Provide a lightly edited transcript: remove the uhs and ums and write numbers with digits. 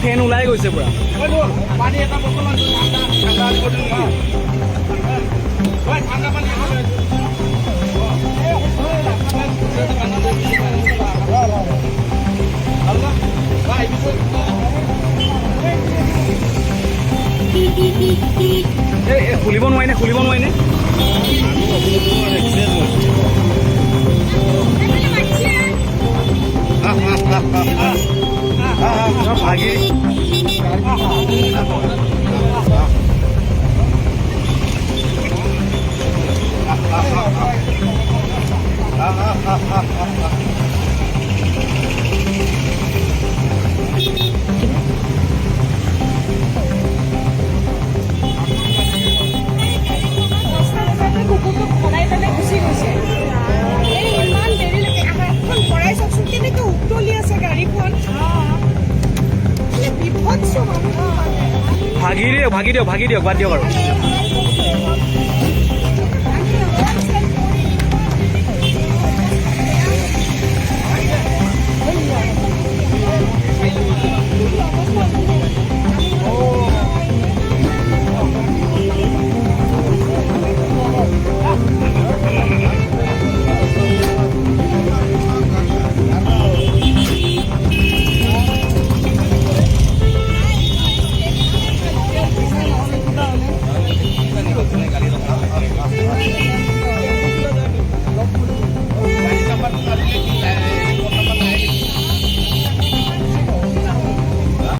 ফেন ওলাই গৈছে পুৰা। পানী এটা বটল ঠাণ্ডা পানী খুলিব নোৱাৰিনে খুলিব নোৱাৰিনে ভাগি ভাগি দিয়ক বাদ দিয়ক আৰু